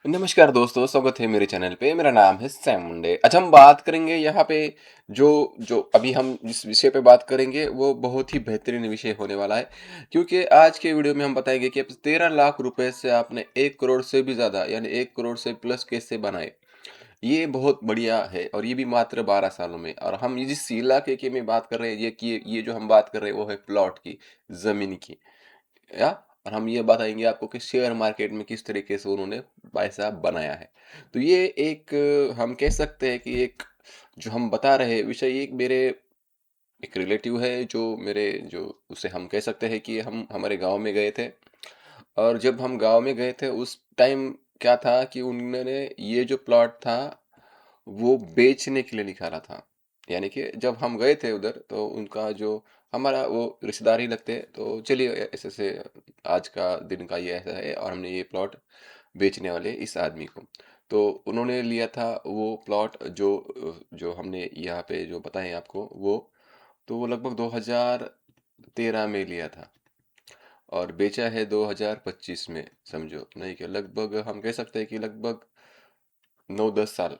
नमस्कार दोस्तों, स्वागत है मेरे चैनल पे। मेरा नाम है सैम मुंडे। आज हम बात करेंगे यहाँ पे जो जो अभी हम जिस विषय पे बात करेंगे वो बहुत ही बेहतरीन विषय होने वाला है, क्योंकि आज के वीडियो में हम बताएंगे कि 13 लाख रुपए से आपने 1 करोड़ से भी ज़्यादा यानी 1 करोड़ से प्लस कैसे बनाए। ये बहुत बढ़िया है और ये भी मात्र 12 सालों में। और हम ये जिस इलाके की मैं बात कर रहे हैं ये कि ये जो हम बात कर रहे हैं वो है प्लॉट की, ज़मीन की। या और हम ये बताएँगे आपको कि शेयर मार्केट में किस तरीके से उन्होंने पैसा बनाया है। तो ये एक हम कह सकते हैं कि एक जो हम बता रहे हैं विषय, एक मेरे एक रिलेटिव है जो मेरे जो उसे हम कह सकते हैं कि हम हमारे गाँव में गए थे। और जब हम गाँव में गए थे उस टाइम क्या था कि उन्होंने ये जो प्लॉट था वो बेचने के लिए निकाला था। यानी कि जब हम गए थे उधर तो उनका जो हमारा वो रिश्तेदार ही लगते हैं, तो चलिए ऐसे-ऐसे आज का दिन का ये ऐसा है और हमने ये प्लॉट बेचने वाले हैं इस आदमी को। तो उन्होंने लिया था वो प्लॉट जो हमने यहाँ पे जो बताएँ आपको वो, तो वो लगभग 2013 में लिया था और बेचा है 2025 में, समझो। नहीं क्या लगभग हम कह सकते हैं कि लगभग 9-10 साल,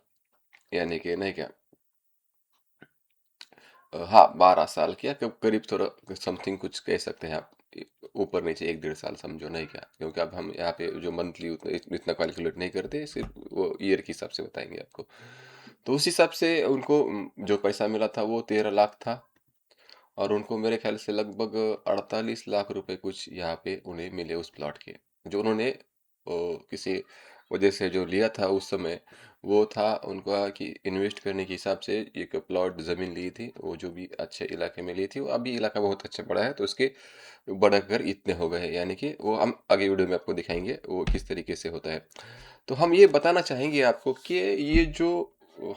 यानी कि नहीं क्या हाँ, 12 साल क्या करीब थोड़ा समथिंग कुछ कह सकते हैं आप। ऊपर नीचे 1 डेढ़ साल समझो, नहीं क्या, क्योंकि अब हम यहाँ पे जो मंथली उतना इतना कैलकुलेट नहीं करते, सिर्फ वो ईयर के हिसाब से बताएंगे आपको। तो उस हिसाब से उनको जो पैसा मिला था वो 13 लाख था। और उनको मेरे ख्याल से लगभग 48 लाख रुपए कुछ यहाँ पे उन्हें मिले उस प्लॉट के, जो उन्होंने किसी वजह से जो लिया था उस समय। वो था उनका कि इन्वेस्ट करने के हिसाब से एक प्लॉट ज़मीन ली थी, वो जो भी अच्छे इलाके में ली थी। वो अभी इलाका बहुत अच्छा बड़ा है तो उसके बढ़कर इतने हो गए हैं, यानी कि वो हम आगे वीडियो में आपको दिखाएंगे वो किस तरीके से होता है। तो हम ये बताना चाहेंगे आपको कि ये जो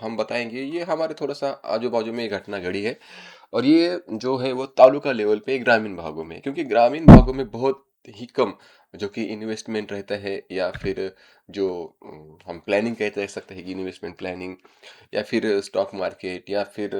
हम बताएंगे ये हमारे थोड़ा सा आजू बाजू में ये घटना घड़ी है। और ये जो है वो तालुका लेवल पे ग्रामीण भागों में है, क्योंकि ग्रामीण भागों में बहुत ही कम जो कि इन्वेस्टमेंट रहता है, या फिर जो हम प्लानिंग कह सकते हैं कि इन्वेस्टमेंट प्लानिंग, या फिर स्टॉक मार्केट, या फिर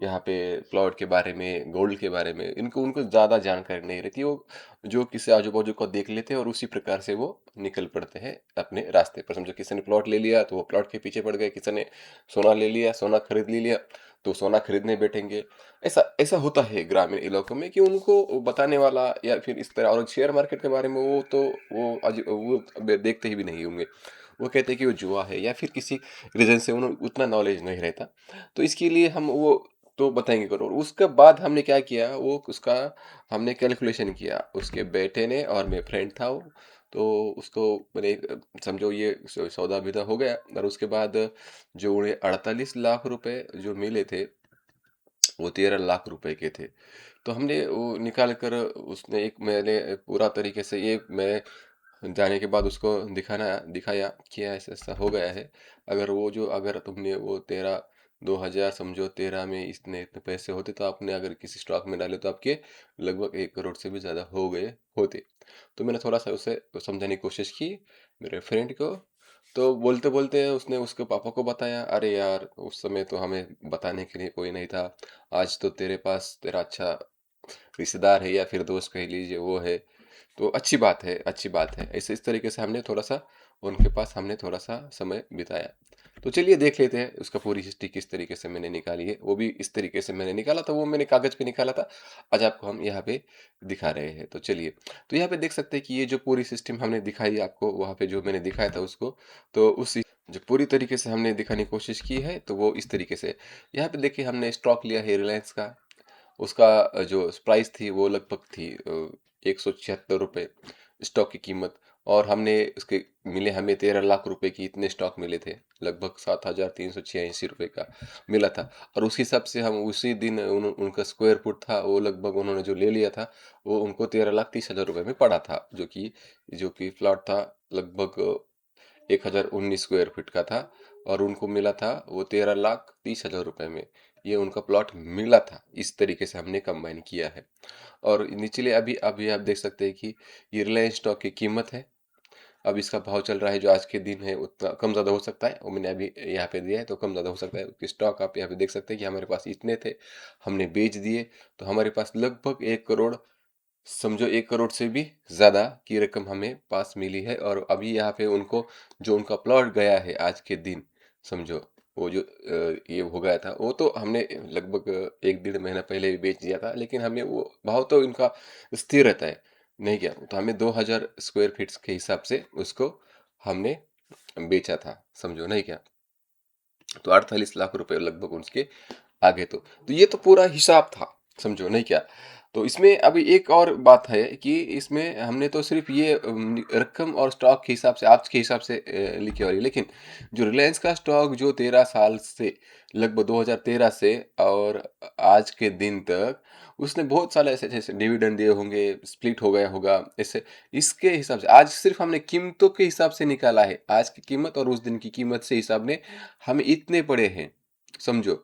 यहाँ पे प्लॉट के बारे में, गोल्ड के बारे में इनको उनको ज़्यादा जानकारी नहीं रहती। वो जो किसी आजू बाजू को देख लेते हैं और उसी प्रकार से वो निकल पड़ते हैं अपने रास्ते पर। समझो किसी ने प्लॉट ले लिया तो वो प्लॉट के पीछे पड़ गए, किसी ने सोना ले लिया, सोना खरीद लिया तो सोना खरीदने बैठेंगे। ऐसा ऐसा होता है ग्रामीण इलाकों में कि उनको बताने वाला या फिर इस तरह। और शेयर मार्केट के बारे में वो तो वो देखते ही भी नहीं होंगे। वो कहते हैं कि वो जुआ है, या फिर किसी रीज़न से उन्हें उतना नॉलेज नहीं रहता। तो इसके लिए हम वो तो बताएँगे ज़रूर। उसके बाद हमने क्या किया, वो उसका हमने कैलकुलेशन किया। उसके बेटे ने और मेरा फ्रेंड था वो, तो उसको मैंने समझो ये सौदा-विदा हो गया। और उसके बाद जो उन्हें 48 लाख रुपए जो मिले थे, वो 13 लाख रुपए के थे। तो हमने वो निकाल कर उसने एक मैंने पूरा तरीके से ये मैं जाने के बाद उसको दिखाया कि ऐसा-ऐसा हो गया है। अगर तुमने वो 2000 समझो 13 में इतने-इतने पैसे होते तो आपने अगर किसी स्टॉक में डाले तो आपके लगभग 1 करोड़ से भी ज़्यादा हो गए होते। तो मैंने थोड़ा-सा उसे समझाने की कोशिश की, मेरे फ्रेंड को। तो बोलते-बोलते उसने उसके पापा को बताया, "अरे यार! उस समय तो हमें बताने के लिए कोई नहीं था। आज तो तेरे पास तेरा अच्छा रिश्तेदार है या फिर दोस्त कह लीजिए वो है, तो अच्छी बात है, अच्छी बात है।" ऐसे इस तरीके से हमने थोड़ा-सा उनके पास हमने थोड़ा-सा समय बिताया। तो चलिए देख लेते हैं उसका पूरी हिस्ट्री किस तरीके से मैंने निकाली है। वो भी इस तरीके से मैंने निकाला था, वो मैंने कागज़ पे निकाला था। आज आपको हम यहाँ पे दिखा रहे हैं। तो चलिए, तो यहाँ पे देख सकते हैं कि ये जो पूरी सिस्टम हमने दिखाई आपको, वहाँ पे जो मैंने दिखाया था उसको, तो उसी जो पूरी तरीके से हमने दिखाने की कोशिश की है, तो वो इस तरीके से। यहाँ पे देखिए हमने स्टॉक लिया है रिलायंस का। उसका जो प्राइस थी वो लगभग थी ₹176 स्टॉक की कीमत। और हमने उसके मिले हमें 13 लाख रुपए की इतने स्टॉक मिले थे। लगभग ₹7386 का मिला था। और उस हिसाब से हम उसी दिन उनका स्क्वायर फुट था वो लगभग उन्होंने जो ले लिया था, वो उनको 13,30,000 में पड़ा था। जो कि प्लॉट था लगभग 1019 स्क्वायर फीट का था। और उनको मिला था वो 13,30,000 में। ये उनका प्लॉट मिला था। इस तरीके से हमने कंबाइन किया है। और निचले अभी अभी आप देख सकते हैं कि ये रिलायंस स्टॉक की कीमत है। अब इसका भाव चल रहा है जो आज के दिन है, उतना कम ज़्यादा हो सकता है। वो मैंने अभी यहाँ पे दिया है तो कम ज़्यादा हो सकता है। कि स्टॉक आप यहाँ पे देख सकते हैं कि हमारे पास इतने थे, हमने बेच दिए। तो हमारे पास लगभग 1 करोड़ समझो 1 करोड़ से भी ज़्यादा की रकम हमें पास मिली है, और अभी यहाँ पे उनको जो उनका प्लॉट गया है आज के दिन, समझो वो जो ये हो गया था, वो तो हमने लगभग 1 डेढ़ महीना पहले ही बेच दिया था, लेकिन हमें वो भाव तो इनका स्थिर रहता है, नहीं क्या? तो हमें 2000 स्क्वायर फीट्स के हिसाब से उसको हमने बेचा था, समझो, नहीं क्या? तो 48 लाख रुपए लगभग उसके आ गए। तो ये तो पूरा हिसाब था, समझो, नहीं क्या? तो इसमें अभी एक और बात है कि इसमें हमने तो सिर्फ ये रकम और स्टॉक के हिसाब से, आज के हिसाब से लिखी हुई है, लेकिन जो रिलायंस का स्टॉक जो 13 साल से, लगभग 2013 से और आज के दिन तक, उसने बहुत सारे ऐसे जैसे डिविडेंड दिए होंगे, स्प्लिट हो गया होगा, ऐसे इसके हिसाब से आज सिर्फ हमने कीमतों के हिसाब से निकाला है, आज की कीमत और उस दिन की कीमत से हिसाब ने हमें इतने पड़े हैं, समझो।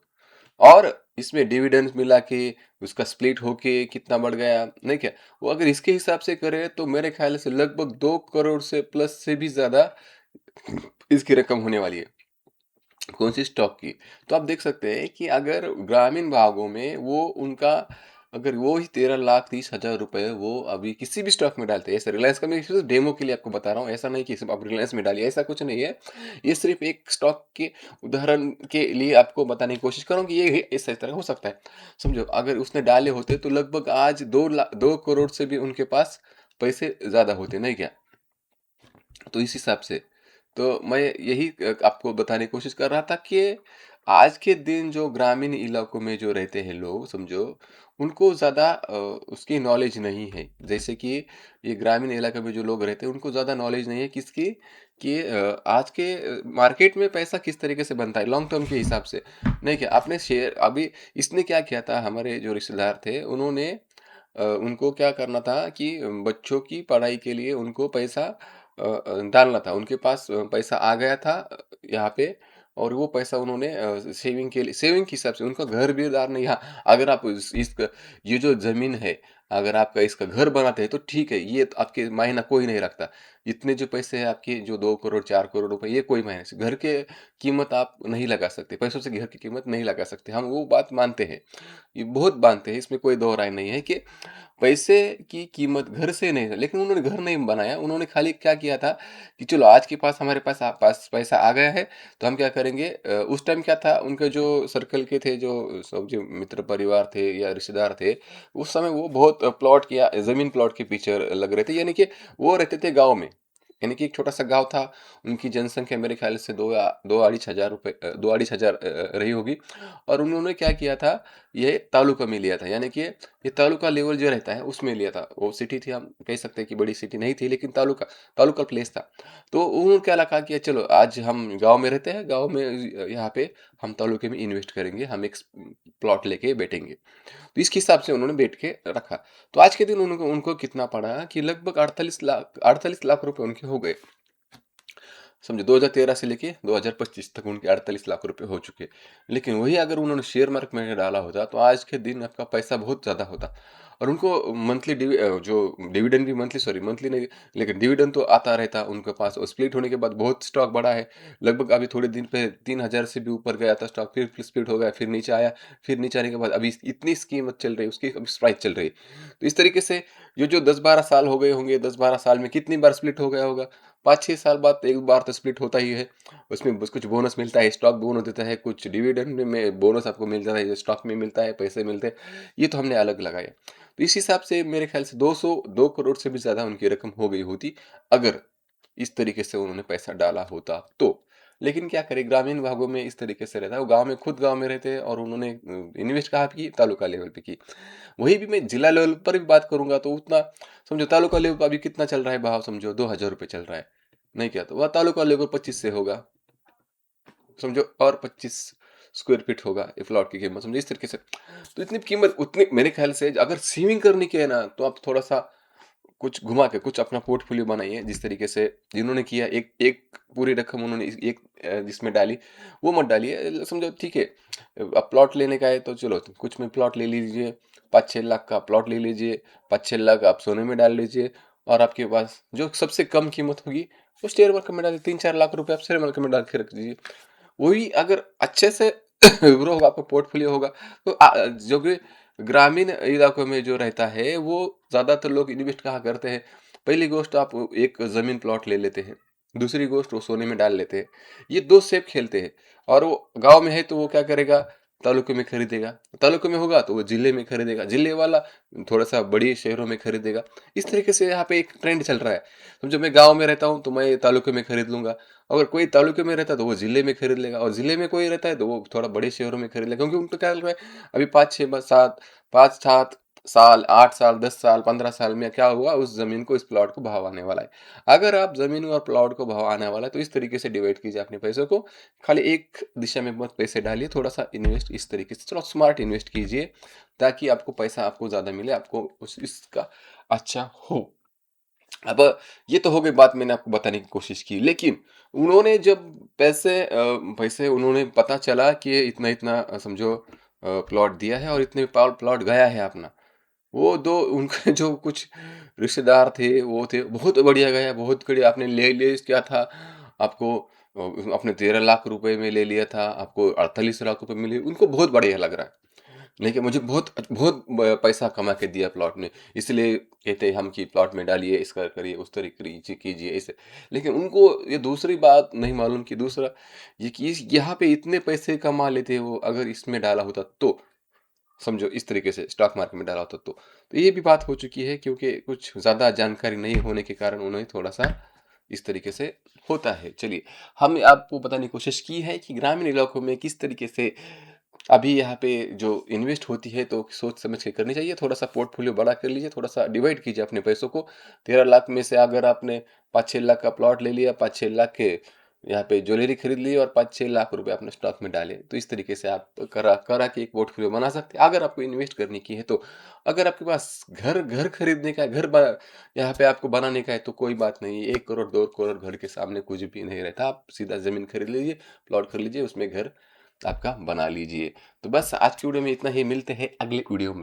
और इसमें डिविडेंड्स मिला के उसका स्प्लिट होके कितना बढ़ गया, नहीं क्या? वो अगर इसके हिसाब से करें तो मेरे ख्याल से लगभग 2 करोड़ से प्लस से भी ज़्यादा इसकी रकम होने वाली है। कौन-सी स्टॉक की? तो आप देख सकते हैं कि अगर ग्रामीण भागों में वो उनका, अगर वो ही 13,30,000 रुपए वो अभी किसी भी स्टॉक में डालते हैं, ऐसे रिलायंस का मैं सिर्फ डेमो के लिए आपको बता रहा हूँ, ऐसा नहीं कि सिर्फ आप रिलायंस में डालिए, ऐसा कुछ नहीं है। ये सिर्फ एक स्टॉक के उदाहरण के लिए आपको बताने की कोशिश कर रहा हूँ कि ये इस तरह हो सकता है। समझो, अगर उसने डाले होते तो लगभग आज 2 करोड़ से भी उनके पास पैसे ज़्यादा होते, नहीं क्या? तो इस हिसाब से, तो मैं यही आपको बताने की कोशिश कर रहा था कि आज के दिन जो ग्रामीण इलाकों में जो रहते हैं लोग, समझो, उनको ज़्यादा उसकी नॉलेज नहीं है। जैसे कि ये ग्रामीण इलाके में जो लोग रहते हैं, उनको ज़्यादा नॉलेज नहीं है किसकी, कि आज के मार्केट में पैसा किस तरीके से बनता है लॉन्ग टर्म के हिसाब से। नहीं क्या, आपने शेयर अभी इसने क्या किया था, हमारे जो रिश्तेदार थे, उन्होंने उनको क्या करना था कि बच्चों की पढ़ाई के लिए उनको पैसा डालना था। उनके पास पैसा आ गया था यहाँ पे, और वो पैसा उन्होंने सेविंग के लिए, सेविंग के हिसाब से, उनका घर-बीरदार नहीं। हाँ, अगर आप इस ये जो ज़मीन है, अगर आपका इसका घर बनाते हैं तो ठीक है, ये तो आपके मायना कोई नहीं रखता। इतने जो पैसे हैं आपके, जो 2 करोड़ 4 करोड़ रुपए, ये कोई मायने से, घर के कीमत आप नहीं लगा सकते, पैसों से घर की कीमत नहीं लगा सकते। हम वो बात मानते हैं, ये बहुत मानते हैं, इसमें कोई दो राय नहीं है कि पैसे की कीमत घर से नहीं है, लेकिन उन्होंने घर नहीं बनाया। उन्होंने खाली क्या किया था कि चलो आज के पास हमारे पास पैसा आ गया है, तो हम क्या करेंगे, उस टाइम क्या था, उनके जो सर्कल के थे, जो सब जो मित्र परिवार थे या रिश्तेदार थे, उस समय वो बहुत प्लॉट किया, ज़मीन प्लॉट के पीछे लग रहे थे, यानी कि वो रहते थे गाँव में। यानी कि एक छोटा-सा गाँव था, उनकी जनसंख्या मेरे ख्याल से 2 अढ़ीच हज़ार रुपए 2 अढ़ीच हज़ार रही होगी, और उन्होंने क्या किया था, ये तालुका में लिया था, यानी कि ये तालुका लेवल जो रहता है उसमें लिया था। वो सिटी थी, हम कह सकते हैं कि बड़ी सिटी नहीं थी, लेकिन तालुका तालुका प्लेस था। तो उन्होंने क्या लगा कि चलो आज हम गाँव में रहते हैं, गाँव में यहाँ पे हम तालुके में इन्वेस्ट करेंगे, हम एक प्लॉट लेके बैठेंगे। तो इसके हिसाब से उन्होंने बैठ के रखा। तो आज के दिन उनको उनको कितना पड़ा कि लगभग 48 लाख रुपए उनके हो गए। समझो 2013 से लेके 2025 तक उनके 48 लाख रुपए हो चुके। लेकिन वही अगर उन्होंने शेयर मार्केट में डाला होता तो आज के दिन आपका पैसा बहुत ज़्यादा होता, और उनको मंथली जो डिविडेंड भी मंथली, सॉरी मंथली नहीं, लेकिन डिविडेंड तो आता रहता उनके पास, और स्प्लिट होने के बाद बहुत स्टॉक बढ़ा है। लगभग अभी थोड़े दिन पे 3000 से भी ऊपर गया था स्टॉक, फिर स्प्लिट हो गया, फिर नीचे आया, फिर नीचे आने के बाद अभी इतनी कीमत चल रही है उसकी, अभी प्राइस चल रही है। तो इस तरीके से जो 10-12 साल हो गए होंगे, 10-12 साल में कितनी बार स्प्लिट हो गया होगा? 5-6 साल बाद तो एक बार तो स्प्लिट होता ही है। उसमें बस कुछ बोनस मिलता है, स्टॉक बोनस देता है, कुछ डिविडेंड में बोनस आपको मिल जाता है, स्टॉक में मिलता है, पैसे मिलते हैं। ये तो हमने अलग लगाया। तो इस हिसाब से मेरे ख्याल से 2 करोड़ से भी ज़्यादा उनकी रकम हो गई होती, अगर इस तरीके से उन्होंने पैसा डाला होता तो। लेकिन क्या करें, ग्रामीण भागों में इस तरीके से रहता है। वो गाँव में, खुद गाँव में रहते हैं, और उन्होंने इन्वेस्ट कहाँ पे की? तालुका लेवल पे की। वही भी मैं जिला लेवल पर भी बात करूँगा तो उतना, समझो तालुका लेवल पे अभी कितना चल रहा है भाव, समझो 2000 रुपए चल रहा है। नहीं क्या, तो वह तालुका लेवल 25 से होगा, समझो, और 25 स्क्वायर फीट होगा ये प्लॉट की कीमत, समझो इस तरीके से। तो इतनी कीमत उतनी, मेरे ख्याल से अगर सेविंग करनी की है ना, तो आप थोड़ा-सा कुछ घुमा के कुछ अपना पोर्टफोलियो बनाइए, जिस तरीके से जिन्होंने किया, एक एक पूरी रकम उन्होंने एक जिसमें डाली, वो मत डालिए। समझो ठीक है, अब प्लॉट लेने का है तो चलो तो कुछ में प्लॉट ले लीजिए, 5-6 लाख का प्लॉट ले लीजिए, 5-6 लाख आप सोने में डाल लीजिए, और आपके पास जो सबसे कम कीमत होगी वो शेयर मार्केट में डालिए, 3-4 लाख रुपए आप शेयर मार्केट में डाल के रख दीजिए। वही अगर अच्छे से ग्रो होगा, आपका पोर्टफोलियो होगा, तो जो भी ग्रामीण इलाकों में जो रहता है, वो ज़्यादातर लोग इन्वेस्ट कहाँ करते हैं? पहली गोष्ट आप एक ज़मीन प्लॉट ले लेते हैं, दूसरी गोष्ट वो सोने में डाल लेते हैं। ये 2 सेप खेलते हैं और वो गाँव में है तो वो क्या करेगा, तालुके में खरीदेगा, तालुके में होगा तो वो जिले में खरीदेगा, जिले वाला थोड़ा-सा बड़ी शहरों में खरीदेगा। इस तरीके से यहाँ पे एक ट्रेंड चल रहा है। समझो मैं गाँव में रहता हूँ तो मैं तालुके में खरीद लूँगा, अगर कोई तालुके में रहता है तो वो जिले में खरीद लेगा और जिले में कोई रहता है तो वो थोड़ा बड़े शहरों में खरीद लेगा, क्योंकि उनको क्या लग रहा है अभी 5-6 ब 7 5-7 साल, 8 साल, 10 साल, 15 साल में क्या हुआ, उस ज़मीन को, इस प्लॉट को भाव आने वाला है। अगर आप ज़मीन और प्लॉट को भाव आने वाला है तो इस तरीके से डिवाइड कीजिए अपने पैसों को। खाली एक दिशा में मत पैसे डालिए, थोड़ा-सा इन्वेस्ट इस तरीके से थोड़ा स्मार्ट इन्वेस्ट कीजिए, ताकि आपको पैसा आपको ज़्यादा मिले, आपको उस इसका अच्छा हो। अब ये तो हो गई बात, मैंने आपको बताने की कोशिश की, लेकिन उन्होंने जब पैसे उन्होंने पता चला कि इतना-इतना समझो प्लॉट दिया है और इतने प्लॉट गया है अपना। वो 2 उनके जो कुछ रिश्तेदार थे, वो थे, बहुत बढ़िया गया, बहुत बढ़िया आपने ले ले क्या था, आपको आपने 13 लाख रुपए में ले लिया था, आपको 48 लाख रुपए मिले, उनको बहुत बढ़िया लग रहा है। लेकिन मुझे बहुत पैसा कमा के दिया प्लॉट ने, इसलिए कहते हैं हम कि प्लॉट में डालिए, इसका करिए, उस तरह करिए, कीजिए ऐसे। लेकिन उनको ये दूसरी बात नहीं मालूम कि दूसरा ये कि यहाँ पे इतने पैसे कमा लेते वो, अगर इसमें डाला होता तो। समझो इस तरीके से स्टॉक मार्केट में डाला होता तो। तो ये भी बात हो चुकी है, क्योंकि कुछ ज़्यादा जानकारी नहीं होने के कारण उन्हें थोड़ा-सा इस तरीके से होता है। चलिए, हमने आपको बताने की कोशिश की है कि ग्रामीण इलाकों में किस तरीके से अभी यहाँ पे जो इन्वेस्ट होती है तो सोच समझ के करनी चाहिए। थोड़ा-सा पोर्टफोलियो बड़ा कर लीजिए, थोड़ा-सा डिवाइड कीजिए अपने पैसों को। 13 लाख में से अगर आपने 5-6 लाख का प्लॉट ले लिया, 5-6 लाख के यहाँ पे ज्वेलरी खरीद ली और 5-6 लाख रुपए अपने स्टॉक में डाले। तो इस तरीके से आप करा करा के एक पोर्टफोलियो बना सकते हैं, अगर आपको इन्वेस्ट करने की है तो। अगर आपके पास घर घर खरीदने का है, घर ब यहाँ पे आपको बनाने का है तो कोई बात नहीं। 1 करोड़, 2 करोड़ घर के सामने कुछ भी नहीं रहता। आप सीधा ज़मीन खरीद लीजिए, प्लॉट खरीद लीजिए, उसमें घर आपका बना लीजिए। तो बस आज की वीडियो में इतना ही, मिलते हैं अगले वीडियो में।